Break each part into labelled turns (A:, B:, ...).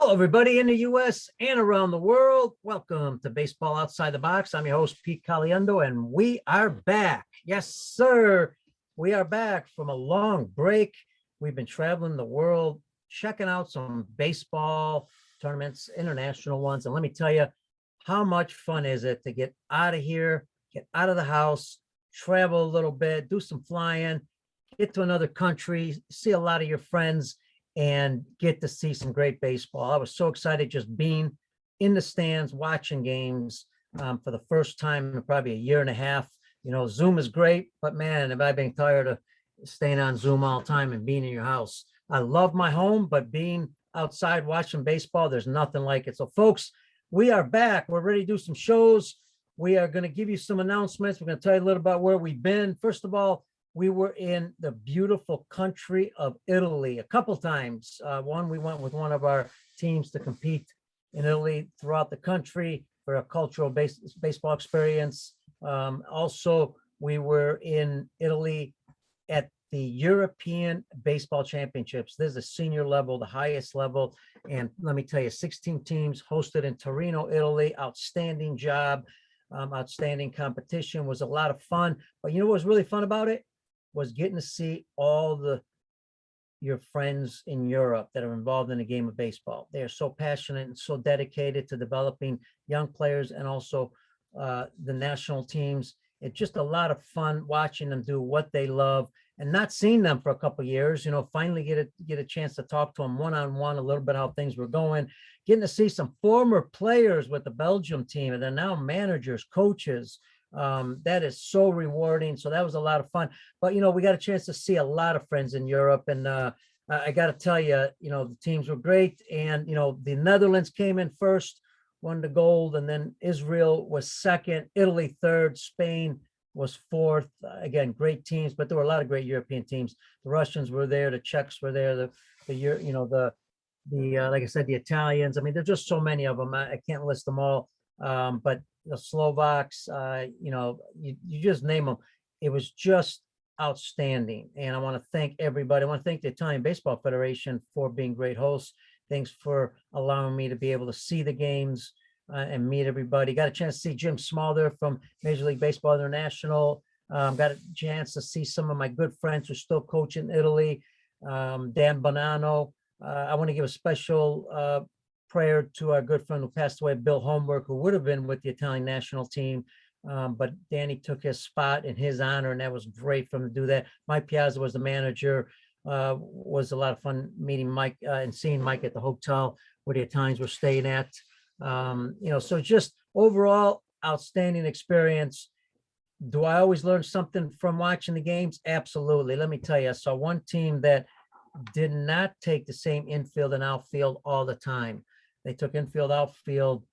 A: Hello, everybody in the U.S. and around the world. Welcome to Baseball Outside the Box. I'm your host, Pete Caliendo, and we are back. Yes, sir. We are back from a long break. We've been traveling the world, checking out some baseball tournaments, international ones. And let me tell you, how much fun is it to get out of here, get out of the house, travel a little bit, do some flying, get to another country, see a lot of your friends, and get to see some great baseball. I was so excited just being in the stands, watching games for the first time in probably a year and a half. You know, Zoom is great, but man, have I been tired of staying on Zoom all the time and being in your house. I love my home, but being outside watching baseball, there's nothing like it. So folks, we are back. We're ready to do some shows. We are going to give you some announcements. We're going to tell you a little about where we've been. First of all, we were in the beautiful country of Italy a couple times. One, we went with one of our teams to compete in Italy throughout the country for a cultural baseball experience. Also, we were in Italy at the European Baseball Championships. This is the senior level, the highest level. And let me tell you, 16 teams hosted in Torino, Italy. Outstanding job, outstanding competition. Was a lot of fun. But you know what was really fun about it? Was getting to see all your friends in Europe that are involved in the game of baseball. They are so passionate and so dedicated to developing young players and also the national teams. It's just a lot of fun watching them do what they love and not seeing them for a couple of years. You know, finally get a chance to talk to them one-on-one a little bit how things were going, getting to see some former players with the Belgium team and they're now managers, coaches. That is so rewarding. So that was a lot of fun. But, you know, we got a chance to see a lot of friends in Europe. And I got to tell you, you know, the teams were great. And, you know, the Netherlands came in first, won the gold. And then Israel was second, Italy third, Spain was fourth. Again, great teams, but there were a lot of great European teams. The Russians were there. The Czechs were there. The like I said, the Italians. I mean, there's just so many of them. I can't list them all. But the Slovaks, you know, you just name them. It was just outstanding. And I want to thank everybody. I want to thank the Italian Baseball Federation for being great hosts. Thanks for allowing me to be able to see the games and meet everybody. Got a chance to see Jim Small there from Major League Baseball International. Got a chance to see some of my good friends who still coach in Italy. Dan Bonanno. I want to give a special prayer to our good friend who passed away, Bill Holmberg, who would have been with the Italian national team. But Danny took his spot in his honor, and that was great for him to do that. Mike Piazza was the manager. Was a lot of fun meeting Mike and seeing Mike at the hotel where the Italians were staying at. You know, so just overall outstanding experience. Do I always learn something from watching the games? Absolutely. Let me tell you, I saw one team that did not take the same infield and outfield all the time. They took infield, outfield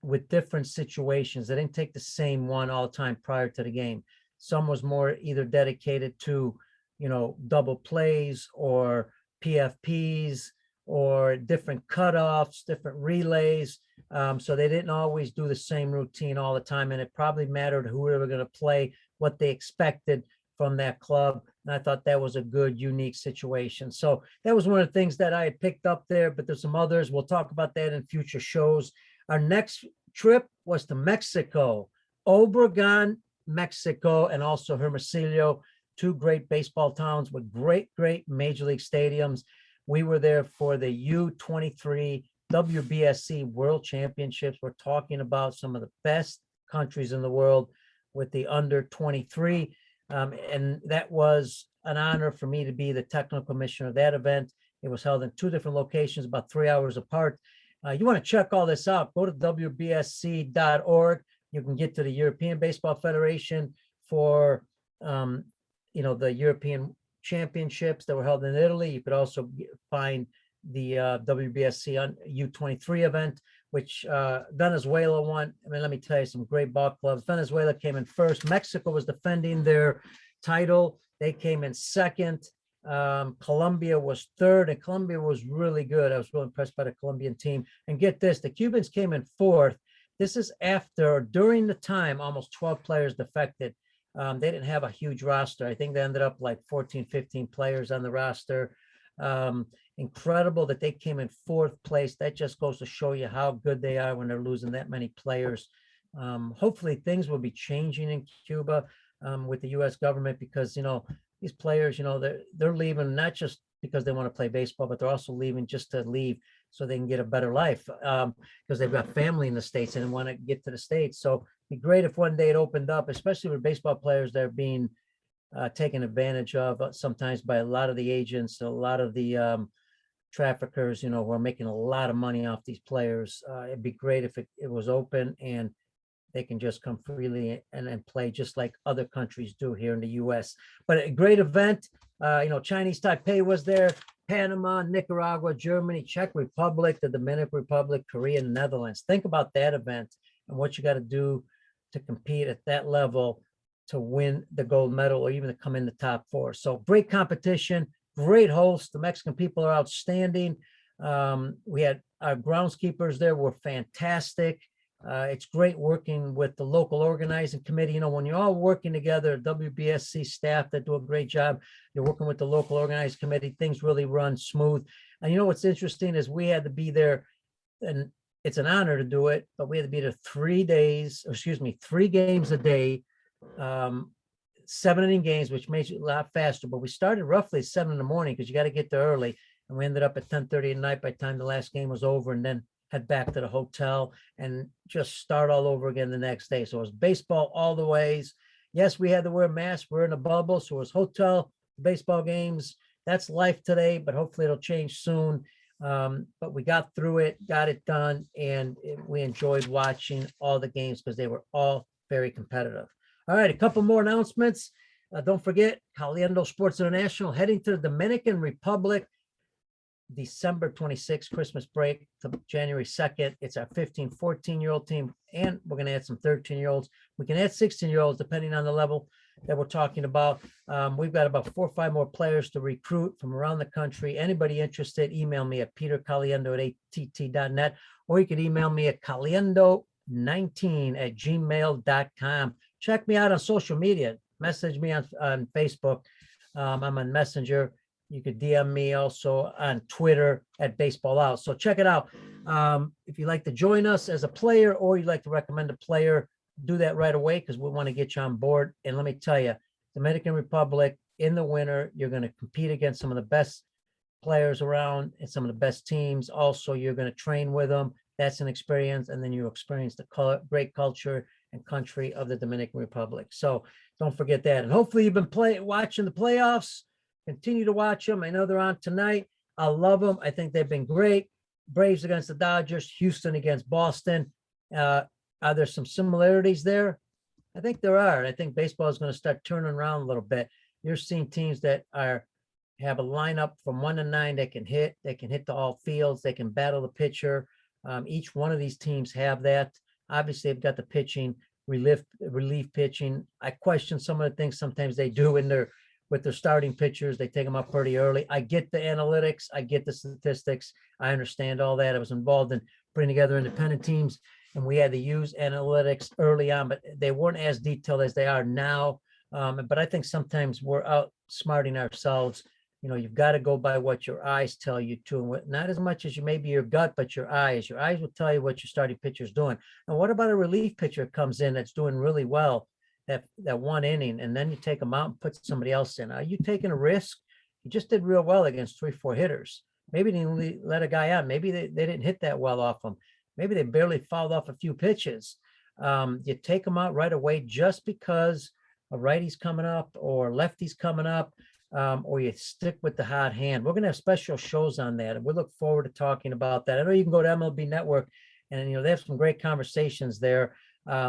A: with different situations. They didn't take the same one all the time prior to the game. Some was more either dedicated to, you know, double plays or PFPs or different cutoffs, different relays. So they didn't always do the same routine all the time. And it probably mattered who they were going to play, what they expected from that club. And I thought that was a good, unique situation. So that was one of the things that I had picked up there, but there's some others. We'll talk about that in future shows. Our next trip was to Mexico, Obregon, Mexico, and also Hermosillo, two great baseball towns with great major league stadiums. We were there for the U23 WBSC World Championships. We're talking about some of the best countries in the world with the under 23. And that was an honor for me to be the technical commissioner of that event. It was held in two different locations, about 3 hours apart. You want to check all this out, go to WBSC.org. You can get to the European Baseball Federation for, you know, the European Championships that were held in Italy. You could also find the WBSC on U23 event, which Venezuela won. I mean, let me tell you, some great ball clubs. Venezuela came in first. Mexico was defending their title. They came in second. Colombia was third, and Colombia was really good. I was really impressed by the Colombian team. And get this, the Cubans came in fourth. This is after, or during the time, almost 12 players defected. They didn't have a huge roster. I think they ended up like 14, 15 players on the roster. Incredible that they came in 4th place. That just goes to show you how good they are when they're losing that many players. Hopefully things will be changing in Cuba with the U.S. government, because, these players, they're leaving not just because they want to play baseball, but they're also leaving just to leave so they can get a better life, because they've got family in the States and want to get to the States. So it'd be great if one day it opened up, especially with baseball players that are being taken advantage of sometimes by a lot of the agents, a lot of the traffickers, who are making a lot of money off these players. It'd be great if it was open and they can just come freely and play just like other countries do here in the U.S. But a great event. Chinese Taipei was there, Panama, Nicaragua, Germany, Czech Republic, the Dominican Republic, Korea, and Netherlands. Think about that event and what you got to do to compete at that level to win the gold medal or even to come in the top 4. So great competition, great host. The Mexican people are outstanding. We had our groundskeepers there were fantastic. It's great working with the local organizing committee. When you're all working together, WBSC staff that do a great job, you're working with the local organizing committee, things really run smooth. And what's interesting is we had to be there, and it's an honor to do it, but we had to be there 3 games a day, 7-inning games, which makes it a lot faster. But we started roughly at 7 in the morning because you got to get there early. And we ended up at 10:30 at night by the time the last game was over, and then head back to the hotel and just start all over again the next day. So it was baseball all the ways. Yes, we had to wear masks. We're in a bubble. So it was hotel, baseball games. That's life today, but hopefully it'll change soon. But we got through it, got it done, and we enjoyed watching all the games because they were all very competitive. All right, a couple more announcements. Don't forget, Caliendo Sports International heading to the Dominican Republic December 26th, Christmas break to January 2nd. It's our 15, 14-year-old team, and we're going to add some 13-year-olds. We can add 16-year-olds depending on the level that we're talking about. We've got about 4 or 5 more players to recruit from around the country. Anybody interested, email me at petercaliendo@att.net, or you can email me at caliendo19@gmail.com. Check me out on social media. Message me on Facebook. I'm on Messenger. You could DM me also on Twitter at Baseball Out. So check it out. If you'd like to join us as a player or you'd like to recommend a player, do that right away because we want to get you on board. And let me tell you, Dominican Republic in the winter, you're going to compete against some of the best players around and some of the best teams. Also, you're going to train with them. That's an experience. And then you experience the great culture and country of the Dominican Republic. So don't forget that. And hopefully you've been watching the playoffs. Continue to watch them. I know they're on tonight. I love them. I think they've been great. Braves against the Dodgers, Houston against Boston. Are there some similarities there? I think there are. I think baseball is going to start turning around a little bit. You're seeing teams that have a lineup from 1 to 9 that can hit. They can hit to all fields. They can battle the pitcher. Each one of these teams have that. Obviously, they've got the pitching, relief pitching. I question some of the things sometimes they do with their starting pitchers. They take them up pretty early. I get the analytics. I get the statistics. I understand all that. I was involved in putting together independent teams, and we had to use analytics early on, but they weren't as detailed as they are now. But I think sometimes we're outsmarting ourselves. You've got to go by what your eyes tell you to, and not as much as maybe your gut, but your eyes. Your eyes will tell you what your starting pitcher is doing. And what about a relief pitcher comes in that's doing really well? That 1 inning, and then you take them out and put somebody else in. Are you taking a risk? You just did real well against 3-4 hitters. Maybe they didn't let a guy out. Maybe they didn't hit that well off them. Maybe they barely fouled off a few pitches. You take them out right away just because a righty's coming up or lefty's coming up, or you stick with the hot hand. We're going to have special shows on that, and we look forward to talking about that. I know you can go to MLB Network, and they have some great conversations there.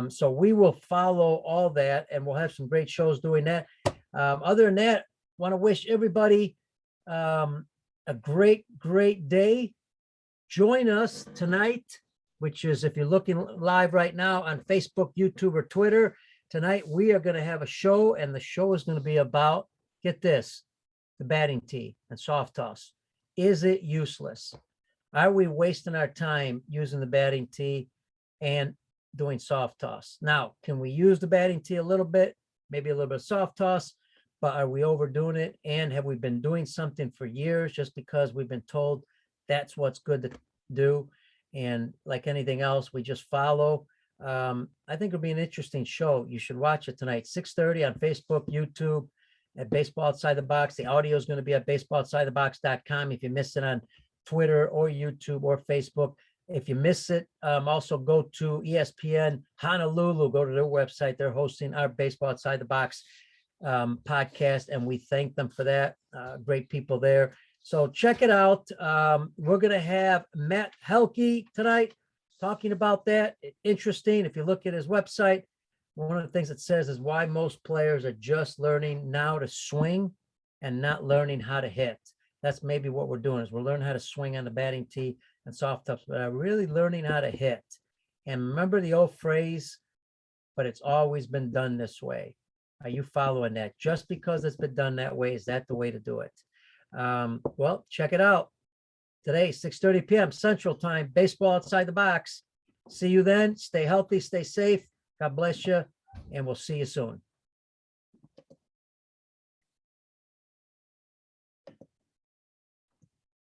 A: So we will follow all that, and we'll have some great shows doing that. Other than that, want to wish everybody a great, great day. Join us tonight, which is if you're looking live right now on Facebook, YouTube, or Twitter. Tonight, we are going to have a show, and the show is going to be about, get this, the batting tee and soft toss. Is it useless? Are we wasting our time using the batting tee and doing soft toss? Now, can we use the batting tee a little bit, maybe a little bit of soft toss? but are we overdoing it? And have we been doing something for years just because we've been told that's what's good to do? And like anything else, we just follow. I think it'll be an interesting show. You should watch it tonight, 6:30 on Facebook, YouTube, at Baseball Outside the Box. The audio is going to be at baseballoutsidethebox.com if you miss it on Twitter or YouTube or Facebook. If you miss it, also go to ESPN Honolulu, go to their website. They're hosting our Baseball Outside the Box podcast, and we thank them for that. Great people there. So check it out. We're going to have Matt Helke tonight talking about that. Interesting. If you look at his website, one of the things it says is why most players are just learning now to swing and not learning how to hit. That's maybe what we're doing, is we're learning how to swing on the batting tee and soft touch, but really learning how to hit. And remember the old phrase, but it's always been done this way. Are you following that? Just because it's been done that way, is that the way to do it? Well, check it out. Today, 6:30 p.m. Central Time, Baseball Outside the Box. See you then. Stay healthy, stay safe. God bless you, and we'll see you soon.